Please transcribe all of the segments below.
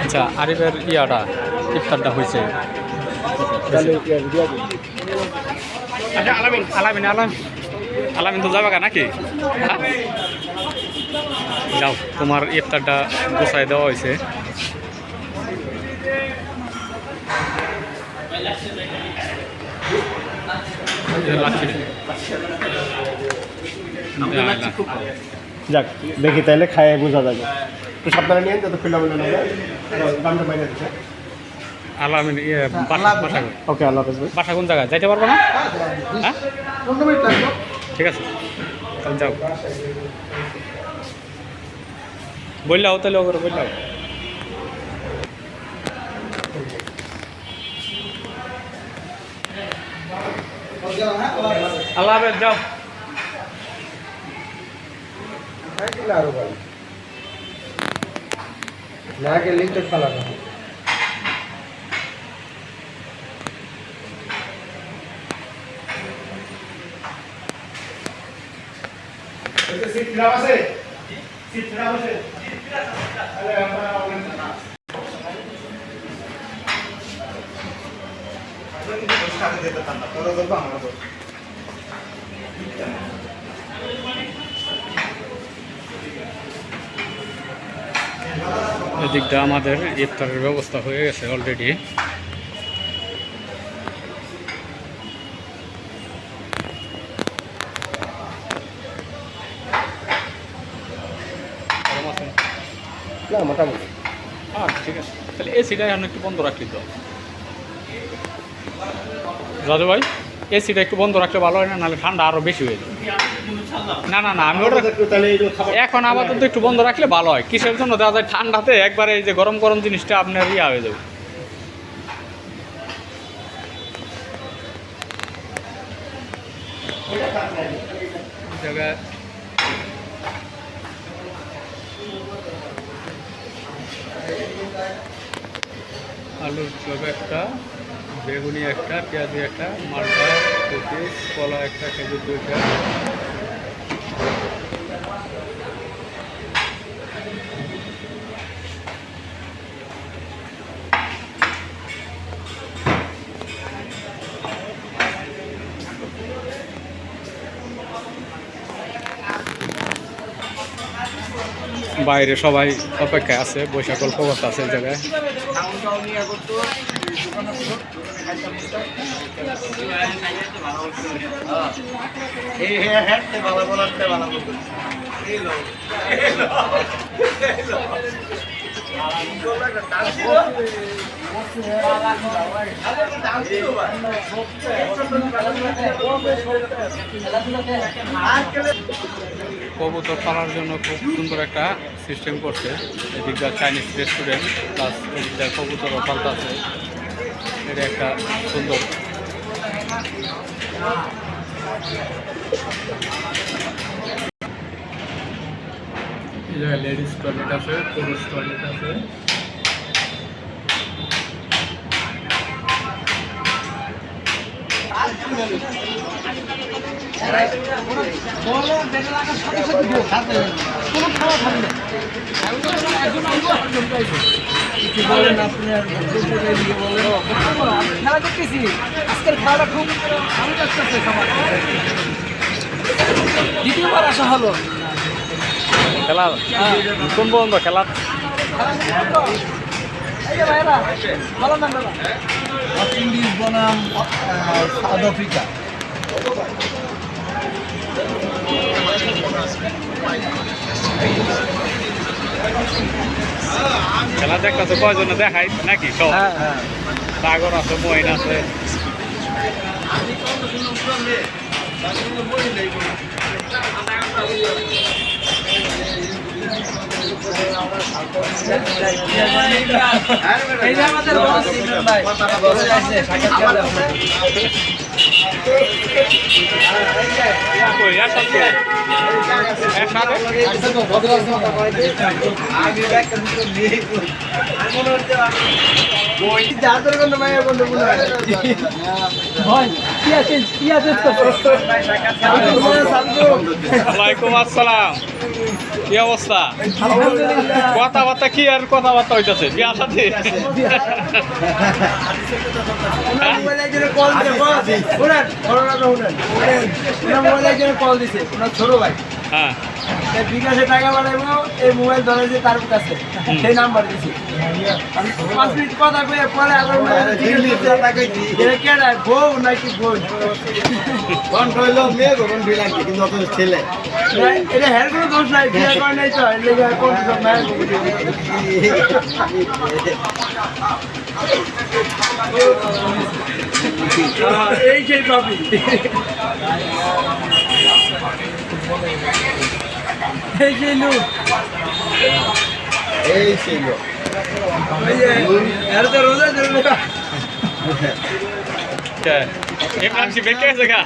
আচ্ছা আরিফের ইয়াটা ইফতারটা হয়েছে আলামিন আলামিন আলামিন আলামিন তো যাবে নাকি যাও তোমার ইফতারটা গোছায় দেওয়া হয়েছে যাক দেখি তাইলে খায় বোঝা যাবে একটু সাবধানে নিয়ে যত ফিল্ডা বলে নেবে দামটা বাইরে দিচ্ছে আলামিন ওকে আল্লাহ হাফেজ ভাই বাসা কোন জায়গায় যাইতে পারবো না হ্যাঁ ঠিক আছে তাহলে যাও বললাও তাহলে ওগুলো বললাও আল্লাহ হাফেজ যাও না গেলেই তো খেলা না সিট খারাপ আছে সিট খারাপ আছে আরে আমরা এদিকটা আমাদের ইফতারের ব্যবস্থা হয়ে গেছে অলরেডি না মোটামুটি ঠিক আছে তাহলে এসিটা এখন একটু বন্ধ রাখলি তো রাজু ভাই এসিটা একটু বন্ধ রাখলে ভালো হয় না নাহলে ঠান্ডা আরও বেশি হয়ে যায় না না না আমি ওটা এখন আপাতত একটু বন্ধ রাখলে ভালো হয় কিসের জন্য দেওয়া যায় ঠান্ডাতে একবারে এই যে গরম গরম জিনিসটা আপনার ইয়া হয়ে যাবে জায়গায় আলুর চপ একটা বেগুনি একটা পেঁয়াজি একটা মালটা কুকিজ কলা একটা খেজুর দুইটা বাইরে সবাই অপেক্ষায় আছে বৈশাখ গল্প করতে আছে এই জায়গায় কবুতর পালার জন্য খুব সুন্দর একটা সিস্টেম করছে এদিকটা চাইনিজ রেস্টুরেন্ট প্লাস এদিকটা কবুতরও পালতা আছে এটা একটা সুন্দর এই জায়গায় লেডিস টয়লেট আছে পুরুষ টয়লেট আছে খেলা করতেছি আজকের খেলাটা খুব ভালো লাগতেছে সবার দ্বিতীয়বার আসা হলো খেলা কোন পর্যন্ত খেলা ভালো নাম দাদা ওয়েস্ট ইন্ডিজ বনাম সাউথ আফ্রিকা খেলা দেখতেছে কয়জনে দেখাই নাকি সব সাগর আছে মহিন আছে এই যে আমাদের বস ভাই ওয়ালাইকুম আসসালাম কি অবস্থা? কথাবার্তা কি আর কথাবার্তা হইতেছে বিয়ার সাথে? কল দিছে ওনার ছোট ভাই হ্যাঁ বিকাশে টাকা পাঠাবো এই মোবাইল ধরে যে তার কাছে সেই নাম্বার দিছি 5 মিনিট কথা কয়ে পরে আবার বউ নাকি বোন কিন্তু অত ছেলে এটা হের কোনো দোষ নাই বিয়ে করে নাই তো এর লেগে কোন সব নাই এই সেই কপি এই সেই লোক এই ছিল এর তো রোজা ধরে না ইমরান জি বেঁকে গেছে গা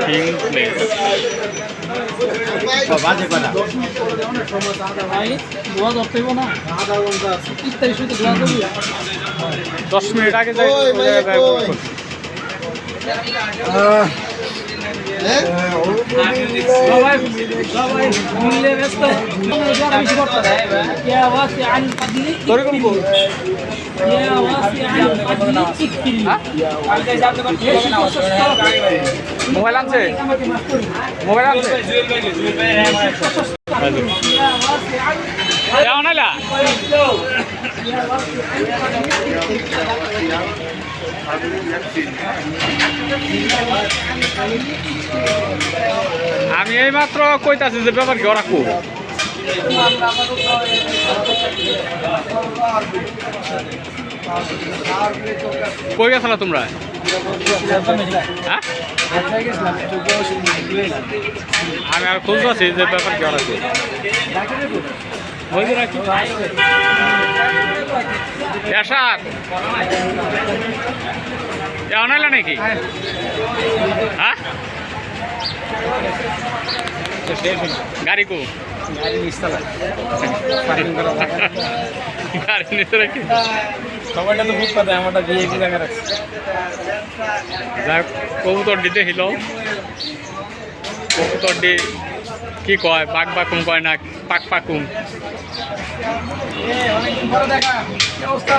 কিং প্লেস বাজে কথা ভাই দোয়া করতে হইব না 30 শুধু দোয়া করবি 10 মিনিট আগে যাই সবাই মিলে ব্যস্ত বেশি করতে ইয়া ওয়াসিআন ফাদলি তোরকম কো ইয়া ওয়াসিআন ফাদলি ইকফিল কালকে জানতে পারছি মোবাইল আনছে মোবাইল আনছে কেমন আলা আমি এই মাত্র কইতাছি যে ব্যাপার কি ওরা কো কই গেছলা তোমরা হ্যাঁ আমি আর খুঁজতেছি যে ব্যাপার কি ওরা কো বলছি নাকি এসার কেমন আলা নাকি হ্যাঁ গাড়ি কো গাড়ি নিতে রাখি সবাইটা তো বুঝ পাতে আমারটা বিয়ে কি জায়গা রাখছে যাক কবুতর দিতে হিল কবুতর দি কি কয় বাঘ বাকুম কয় না পাক পাকুম অনেক বড় দেখা কি অবস্থা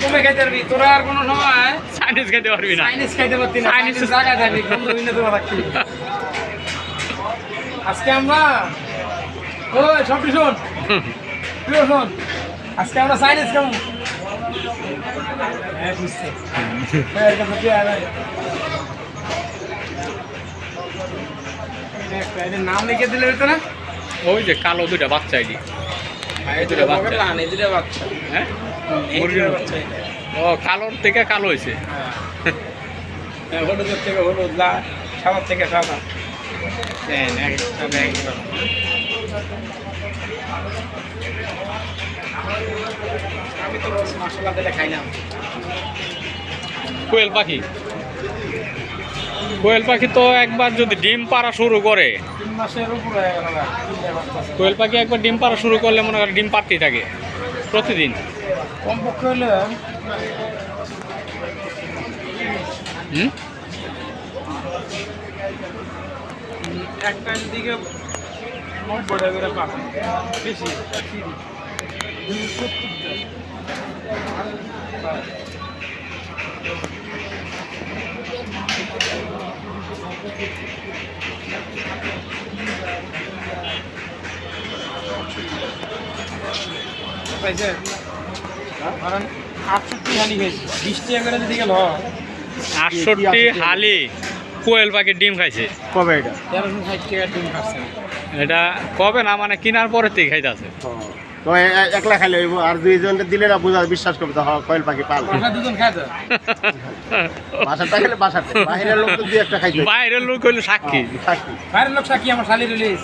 কমে খাইতে পারবি তোরা আর কোনো সময় চাইনিজ খাইতে পারবি না চাইনিজ খাইতে পারতি না চাইনিজ জায়গা থাকবি কিন্তু বিনা তোরা রাখবি আজকে আমরা ওই সব শোন প্রিয় শোন আজকে আমরা চাইনিজ খাবো হ্যাঁ বুঝতে নাম লিখে দিলে হতো না ওই যে কালো দুইটা বাচ্চা এটি দুইটা বাচ্চা হ্যাঁ মুরগির বাচ্চা ও কালোর থেকে কালো হয়েছে হলুদের থেকে হলুদ লাল সাদা থেকে সাদা আমি তো মশলা দিলে খাই না কোয়েল পাখি কোয়েল পাখি তো একবার যদি ডিম পাড়া শুরু করে 3 মাসের উপরে হয়ে গেল না কোয়েল পাখি একবার ডিম পাড়া শুরু করলে মনে করেন ডিম পাড়তেই থাকে প্রতিদিন কমপক্ষে হলে হুম একটা দিকে 90 টাকা করে পাবেন বেশি পাইছে কারণ 68 হানি গেছে 20 টাকা করে যদি গেল 68 হালি কোয়েল পাখির ডিম খাইছে কবে এটা 1360 টাকা ডিম খাচ্ছে এটা কবে না মানে কেনার পরে থেকে খাইতেছে তো একলা খাইলে হইব আর দুইজনকে দিলে না বুঝা বিশ্বাস করবে তো কয়েল পাখি পাল আমরা দুজন খাইতে বাসাটা খেলে বাসাতে বাইরের লোক তো দুই একটা খাইতে বাইরের লোক হইলো সাক্ষী সাক্ষী বাইরের লোক সাক্ষী আমার শালি রিলিজ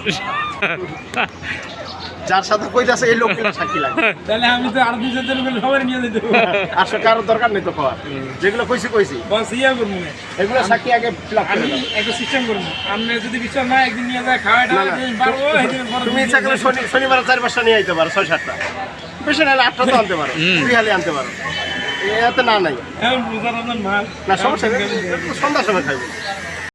যার সাথে কইতাছে এই লোক কিন্তু সাক্ষী লাগে তাহলে আমি তো আর 2 জন করে সবাই নিয়ে যেতে আসলে কারোর দরকার নেই তো খাওয়ার যেগুলো কইছি বস ইয়া করবো না। এগুলো সাক্ষী আগে ফিল আপ আমি করে দাও। একটা সিস্টেম করবো, আপনি যদি বিশ্বাস না একদিন নিয়ে যায় খাওয়াটা না, না। যেদিন পারবো সেদিন পরে তুমি ইচ্ছা করলে শনিবার 4-5টা নিয়ে আইতে পারো 6-7টা বেশি নাহলে 8টা তো আনতে পারো 2 হালি আনতে পারো এতে না নাই এখন বুঝার আপনার মাল না সমস্যা নেই সন্ধ্যার সময় খাইবো